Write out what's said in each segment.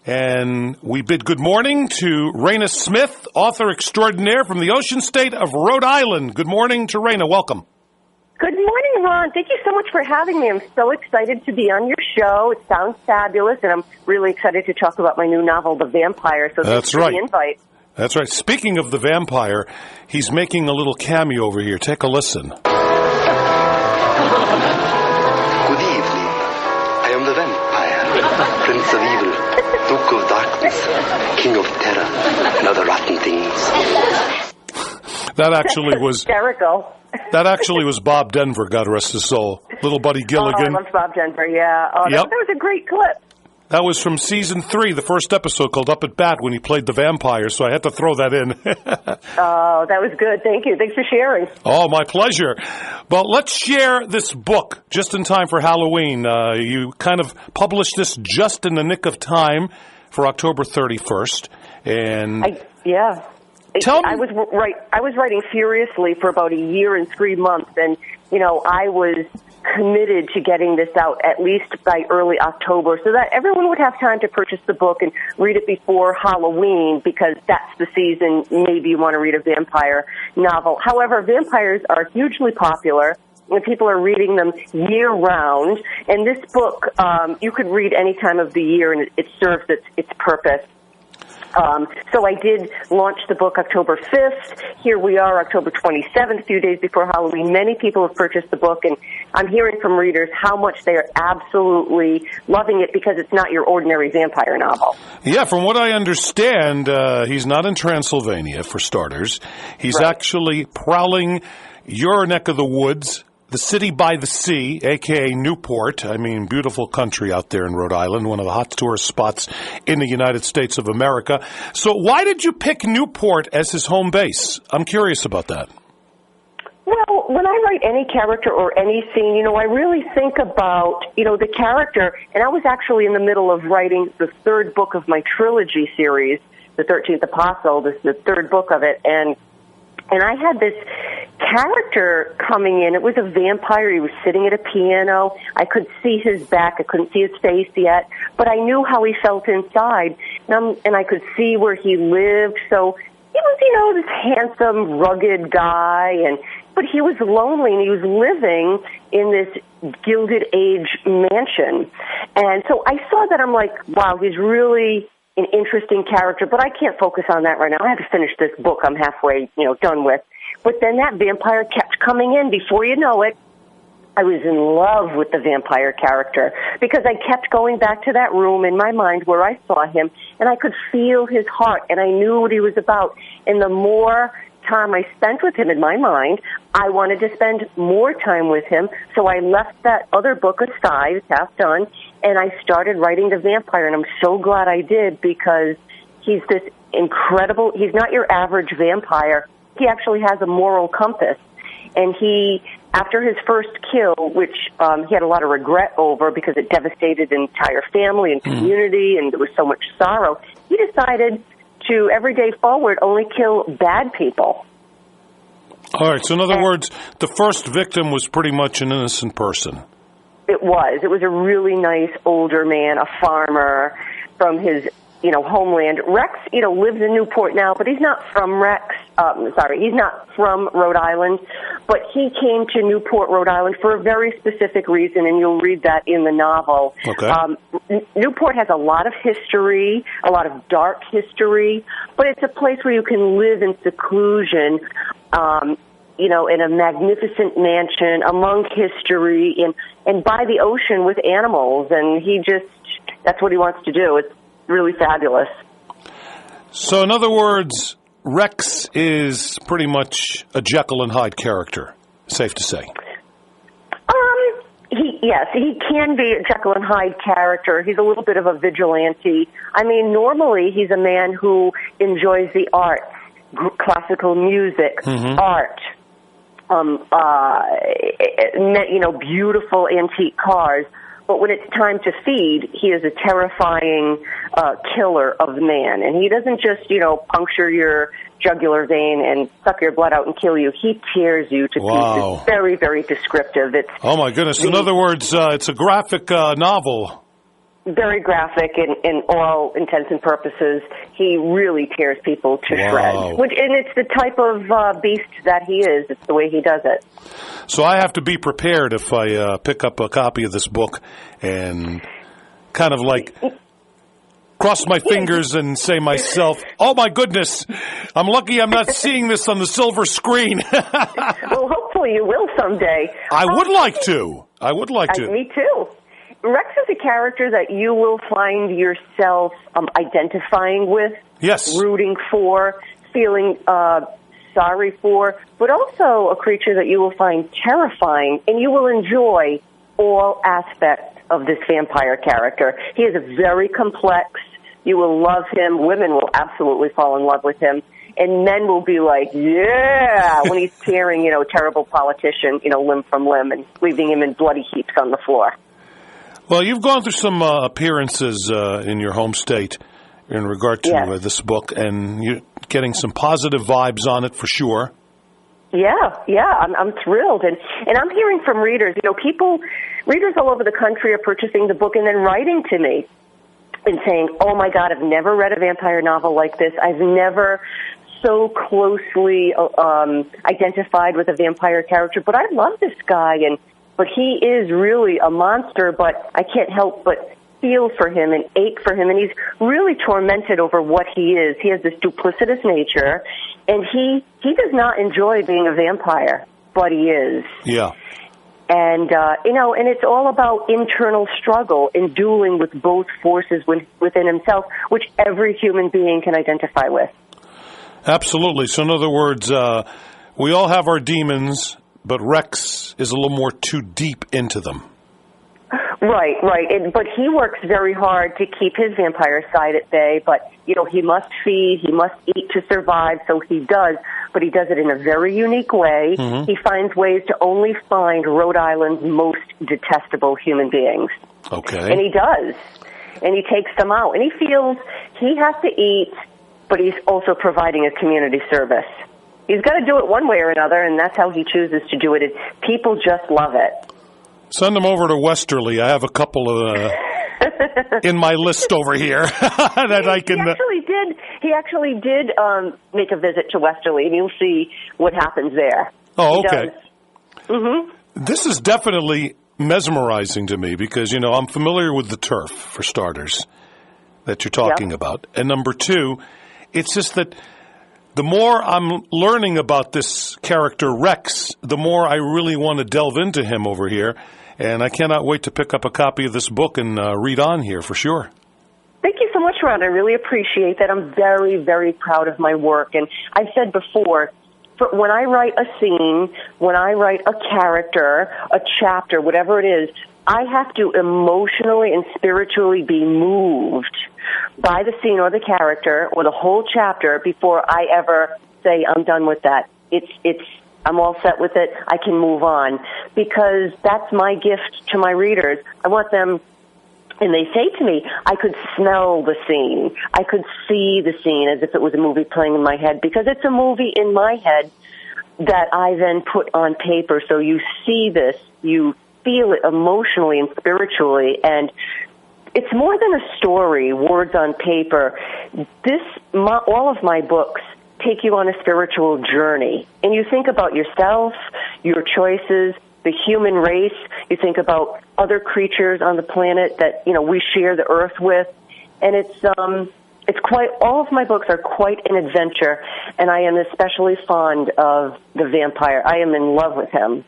And we bid good morning to Raina Smith, author extraordinaire from the ocean state of Rhode Island. Good morning to Raina. Welcome. Good morning, Ron. Thank you so much for having me. I'm so excited to be on your show. It sounds fabulous, and I'm really excited to talk about my new novel, The Vampire. So thanks for the invite. That's right. Speaking of the vampire, he's making a little cameo over here. Take a listen. Good evening. I am the vampire, Prince of Evil, Duke of Darkness, King of Terror, and other rotten things. That actually was hysterical. That actually was Bob Denver, God rest his soul. Little Buddy Gilligan. Oh, I love Bob Denver, yeah. Oh, that was a great clip. That was from season 3, the first episode called Up at Bat when he played the vampire, so I had to throw that in. Oh, that was good. Thank you. Thanks for sharing. Oh, my pleasure. But let's share this book just in time for Halloween. You kind of published this just in the nick of time for October 31st. And I was writing furiously for about a year and 3 months, and, I was committed to getting this out at least by early October so that everyone would have time to purchase the book and read it before Halloween, because that's the season maybe you want to read a vampire novel. However, vampires are hugely popular, and people are reading them year-round. And this book, you could read any time of the year, and it serves its purpose. So I did launch the book October 5th. Here we are, October 27th, a few days before Halloween. Many people have purchased the book, and I'm hearing from readers how much they are absolutely loving it because it's not your ordinary vampire novel. Yeah, from what I understand, he's not in Transylvania, for starters. He's actually prowling your neck of the woods, the city by the sea, a.k.a. Newport. I mean, beautiful country out there in Rhode Island, one of the hot tourist spots in the United States of America. So why did you pick Newport as his home base? I'm curious about that. Well, when I write any character or any scene, I really think about, the character. And I was actually in the middle of writing the third book of my trilogy series, The 13th Apostle. This is the third book of it. And I had this character coming in. It was a vampire. He was sitting at a piano. I could see his back. I couldn't see his face yet, but I knew how he felt inside, and I could see where he lived. So he was, this handsome, rugged guy, but he was lonely, and he was living in this Gilded Age mansion. And so I saw that. I'm like, wow, he's really an interesting character, but I can't focus on that right now. I have to finish this book I'm halfway, done with. But then that vampire kept coming in. Before you know it, I was in love with the vampire character because I kept going back to that room in my mind where I saw him, and I could feel his heart, and I knew what he was about. And the more time I spent with him in my mind, I wanted to spend more time with him. So I left that other book aside, it's half done, and I started writing The Vampire. And I'm so glad I did, because he's this incredible, he's not your average vampire. He actually has a moral compass. And he, after his first kill, which he had a lot of regret over because it devastated an entire family and community, and there was so much sorrow, he decided to, every day forward, only kill bad people. All right, so in other words, the first victim was pretty much an innocent person. It was. It was a really nice older man, a farmer from his, homeland. Rex, lives in Newport now, but he's not from he's not from Rhode Island, but he came to Newport, Rhode Island for a very specific reason, and you'll read that in the novel. Okay. Newport has a lot of history, a lot of dark history, but it's a place where you can live in seclusion, in a magnificent mansion among history and by the ocean with animals, and that's what he wants to do. It's really fabulous. So, in other words, Rex is pretty much a Jekyll and Hyde character, safe to say. He can be a Jekyll and Hyde character. He's a little bit of a vigilante. I mean, normally he's a man who enjoys the arts, classical music, art, beautiful antique cars. But when it's time to feed, he is a terrifying killer of man. And he doesn't just, puncture your jugular vein and suck your blood out and kill you. He tears you to pieces. Very, very descriptive. Oh, my goodness. In other words, it's a graphic novel. very graphic in all intents and purposes. He really tears people to shreds. And it's the type of beast that he is. It's the way he does it. So I have to be prepared if I pick up a copy of this book and kind of like cross my fingers and say myself, oh, my goodness, I'm lucky I'm not seeing this on the silver screen. Well, hopefully you will someday. I would like to. Me too. Rex is a character that you will find yourself identifying with, rooting for, feeling sorry for, but also a creature that you will find terrifying, and you will enjoy all aspects of this vampire character. He is very complex. You will love him. Women will absolutely fall in love with him. And men will be like, yeah, when he's tearing, a terrible politician, limb from limb and leaving him in bloody heaps on the floor. Well, you've gone through some appearances in your home state in regard to this book, and you're getting some positive vibes on it for sure. Yeah, I'm thrilled. And I'm hearing from readers, readers all over the country are purchasing the book and then writing to me and saying, oh, my God, I've never read a vampire novel like this. I've never so closely identified with a vampire character, but I love this guy, but he is really a monster, but I can't help but feel for him and ache for him, and he's really tormented over what he is. He has this duplicitous nature, and he does not enjoy being a vampire, but he is. Yeah. And, and it's all about internal struggle and dueling with both forces within himself, which every human being can identify with. Absolutely. So in other words, we all have our demons, but Rex is a little more too deep into them. Right. But he works very hard to keep his vampire side at bay, but, he must feed, he must eat to survive, so he does, but he does it in a very unique way. Mm-hmm. He finds ways to only find Rhode Island's most detestable human beings. Okay. And he does. And he takes them out. And he feels he has to eat, but he's also providing a community service. He's got to do it one way or another, and that's how he chooses to do it. People just love it. Send him over to Westerly. I have a couple of in my list over here that I can. He actually did make a visit to Westerly, and you'll see what happens there. Oh, okay. Mm-hmm. This is definitely mesmerizing to me because I'm familiar with the turf for starters that you're talking about, and number two, it's just that the more I'm learning about this character Rex, the more I really want to delve into him over here. And I cannot wait to pick up a copy of this book and read on here for sure. Thank you so much, Ron. I really appreciate that. I'm very, very proud of my work. And I've said before, when I write a scene, when I write a character, a chapter, whatever it is, I have to emotionally and spiritually be moved by the scene or the character or the whole chapter before I ever say I'm done with that. I'm all set with it. I can move on because that's my gift to my readers. I want them, and they say to me, I could smell the scene. I could see the scene as if it was a movie playing in my head because it's a movie in my head that I then put on paper. So you see this, you feel it emotionally and spiritually, and it's more than a story, words on paper. All of my books take you on a spiritual journey. And you think about yourself, your choices, the human race. You think about other creatures on the planet that, we share the earth with. And it's quite, all of my books are quite an adventure. And I am especially fond of the vampire. I am in love with him.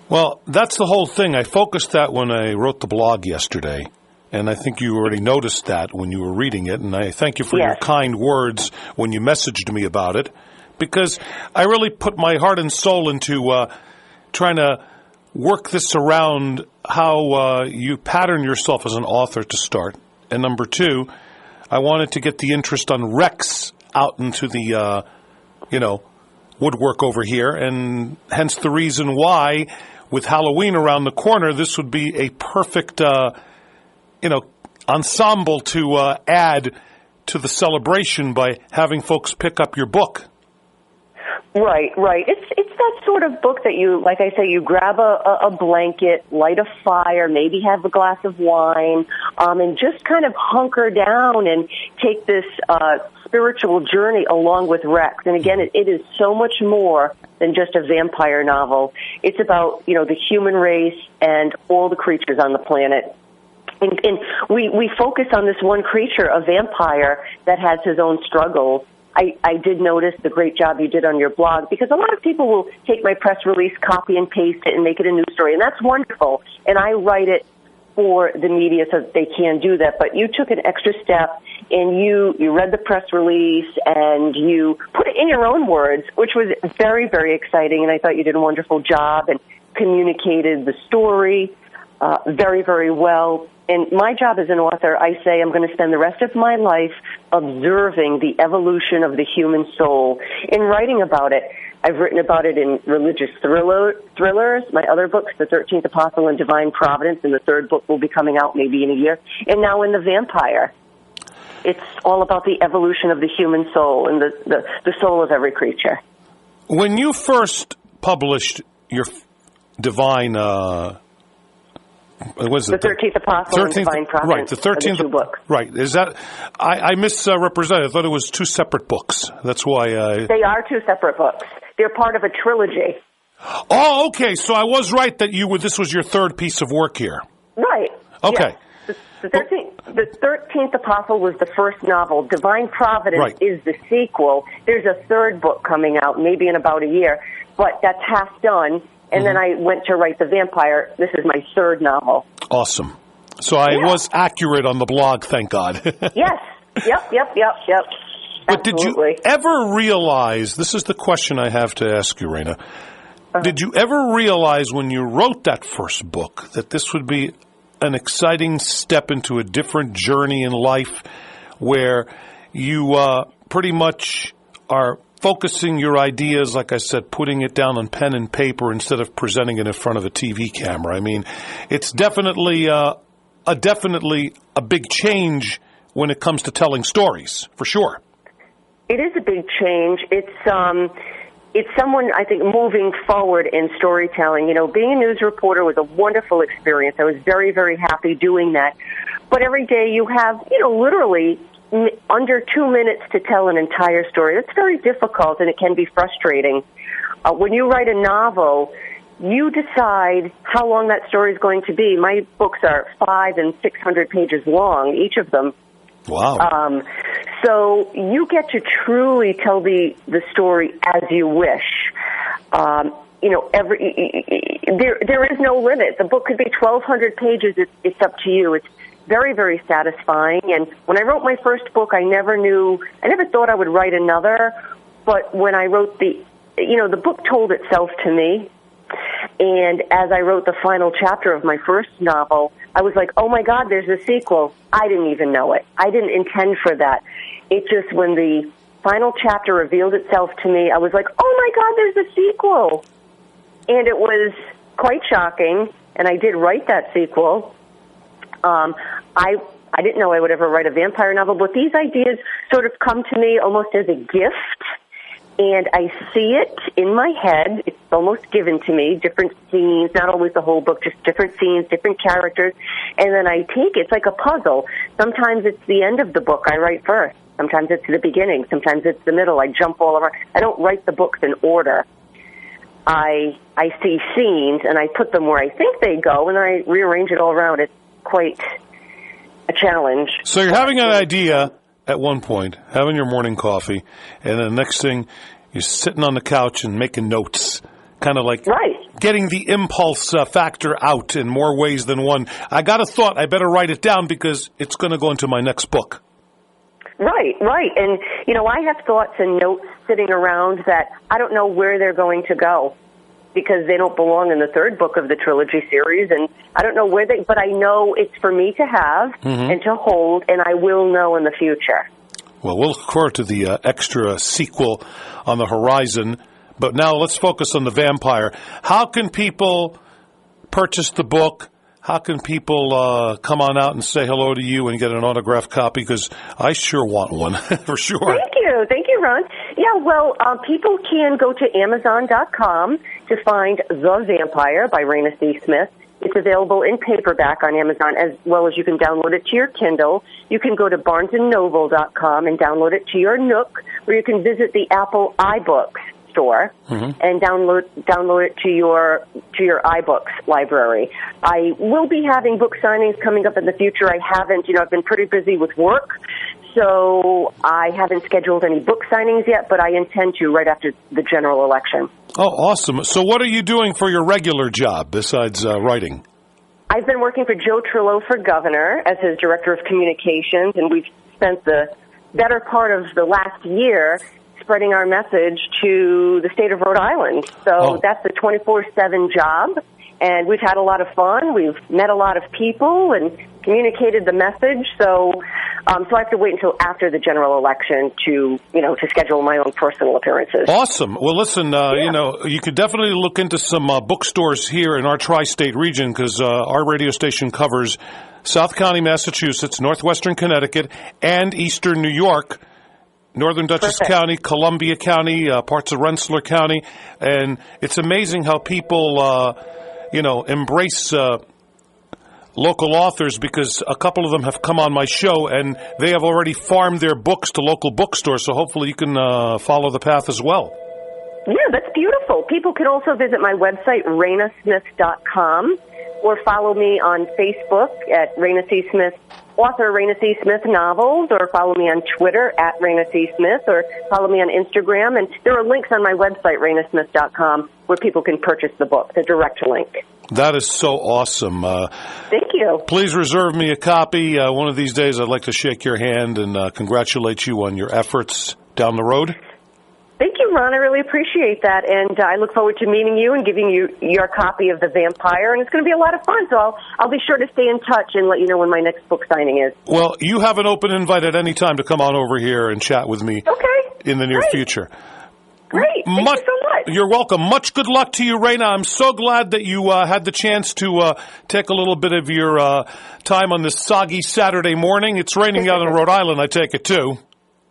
Well, that's the whole thing. I focused that when I wrote the blog yesterday. And I think you already noticed that when you were reading it. And I thank you for your kind words when you messaged me about it. Because I really put my heart and soul into trying to work this around how you pattern yourself as an author to start. And number two, I wanted to get the interest on Rex out into the, woodwork over here. And hence the reason why, with Halloween around the corner, this would be a perfect ensemble to add to the celebration by having folks pick up your book. Right. It's that sort of book that you, like I say, you grab a blanket, light a fire, maybe have a glass of wine, and just kind of hunker down and take this spiritual journey along with Rex. And again, it is so much more than just a vampire novel. It's about, the human race and all the creatures on the planet. And we focus on this one creature, a vampire, that has his own struggles. I did notice the great job you did on your blog, because a lot of people will take my press release, copy and paste it, and make it a news story, and that's wonderful. And I write it for the media so that they can do that. But you took an extra step, and you read the press release, and you put it in your own words, which was very, very exciting, and I thought you did a wonderful job and communicated the story very, very well. And my job as an author, I say I'm going to spend the rest of my life observing the evolution of the human soul in writing about it. I've written about it in religious thrillers, my other books, The 13th Apostle and Divine Providence, and the third book will be coming out maybe in a year, and now in The Vampire. It's all about the evolution of the human soul and the soul of every creature. When you first published your divine... what is it? The 13th Apostle and Divine Providence. Right, the 13th. The two books. Right. Is that... I misrepresented. I thought it was two separate books. That's why They are two separate books. They're part of a trilogy. Oh, okay. So I was right that this was your third piece of work here. Right. Okay. Yes. The 13th Apostle was the first novel. Divine Providence is the sequel. There's a third book coming out, maybe in about a year, but that's half done. And then I went to write The Vampire. This is my third novel. Awesome. So I was accurate on the blog, thank God. Yes. Yep. But did you ever realize, this is the question I have to ask you, Raina, did you ever realize when you wrote that first book that this would be an exciting step into a different journey in life where you pretty much are focusing your ideas, like I said, putting it down on pen and paper instead of presenting it in front of a TV camera? I mean, it's definitely a big change when it comes to telling stories, for sure. It is a big change. It's someone, I think, moving forward in storytelling. Being a news reporter was a wonderful experience. I was very, very happy doing that. But every day you have, literally under 2 minutes to tell an entire story. That's very difficult, and it can be frustrating. When you write a novel, you decide how long that story is going to be. My books are 500 and 600 pages long, each of them. Wow. So you get to truly tell the story as you wish. There is no limit. The book could be 1,200 pages. It's up to you. It's very, very satisfying. And when I wrote my first book, I never thought I would write another. But when I wrote the book told itself to me. And as I wrote the final chapter of my first novel, I was like, oh my God, there's a sequel. I didn't even know it. I didn't intend for that. It just, when the final chapter revealed itself to me, I was like, oh my God, there's a sequel. And it was quite shocking, and I did write that sequel. I didn't know I would ever write a vampire novel, but these ideas sort of come to me almost as a gift. And I see it in my head. It's almost given to me, different scenes, not always the whole book, just different scenes, different characters. And then I take it. It's like a puzzle. Sometimes it's the end of the book I write first. Sometimes it's the beginning. Sometimes it's the middle. I jump all over. I don't write the books in order. I see scenes, and I put them where I think they go, and I rearrange it all around. It's quite a challenge. So you're having an idea at one point, having your morning coffee, and then the next thing, you're sitting on the couch and making notes, kind of like getting the impulse factor out in more ways than one. I got a thought, I better write it down because it's going to go into my next book. Right. And, I have thoughts and notes sitting around that I don't know where they're going to go because they don't belong in the third book of the trilogy series, and I don't know but I know it's for me to have and to hold, and I will know in the future. Well, we'll look forward to the extra sequel on the horizon, but now let's focus on The Vampire. How can people purchase the book? How can people come on out and say hello to you and get an autographed copy? Because I sure want one, for sure. Thank you. you. Thank you, Ron. Yeah, well, people can go to Amazon.com to find The Vampire by Raina C. Smith. It's available in paperback on Amazon, as well as you can download it to your Kindle. You can go to BarnesandNoble.com and download it to your Nook, or you can visit the Apple iBooks store and download it to your iBooks library. I will be having book signings coming up in the future. I've been pretty busy with work, so I haven't scheduled any book signings yet, but I intend to right after the general election. Oh, awesome. So what are you doing for your regular job besides writing? I've been working for Joe Trillo for governor as his director of communications, and we've spent the better part of the last year spreading our message to the state of Rhode Island. So that's a 24/7 job, and we've had a lot of fun. We've met a lot of people and communicated the message. So I have to wait until after the general election to schedule my own personal appearances. Awesome. Well, listen, you could definitely look into some bookstores here in our tri-state region because our radio station covers South County, Massachusetts, northwestern Connecticut, and eastern New York, northern Dutchess County, Columbia County, parts of Rensselaer County. And it's amazing how people, embrace local authors, because a couple of them have come on my show and they have already farmed their books to local bookstores. So hopefully you can follow the path as well. Yeah, that's beautiful. People can also visit my website, rainasmith.com, or follow me on Facebook at Raina C. Smith, author Raina C. Smith Novels, or follow me on Twitter at Raina C. Smith, or follow me on Instagram. And there are links on my website, rainasmith.com, where people can purchase the book, the direct link. That is so awesome. Thank you. Please reserve me a copy. One of these days I'd like to shake your hand and congratulate you on your efforts down the road. Thank you, Ron. I really appreciate that, and I look forward to meeting you and giving you your copy of The Vampire, and it's going to be a lot of fun, so I'll be sure to stay in touch and let you know when my next book signing is. Well, you have an open invite at any time to come on over here and chat with me in the near future. Great. Thank you so much. You're welcome. Much good luck to you, Raina. I'm so glad that you had the chance to take a little bit of your time on this soggy Saturday morning. It's raining out in Rhode Island, I take it, too.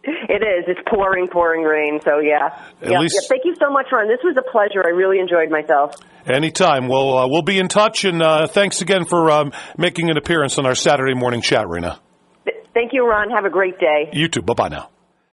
It is. It's pouring rain, so yeah. At least... Thank you so much, Ron. This was a pleasure. I really enjoyed myself. Anytime. Well, we'll be in touch, and thanks again for making an appearance on our Saturday morning chat, Raina. Thank you, Ron. Have a great day. You too. Bye-bye now.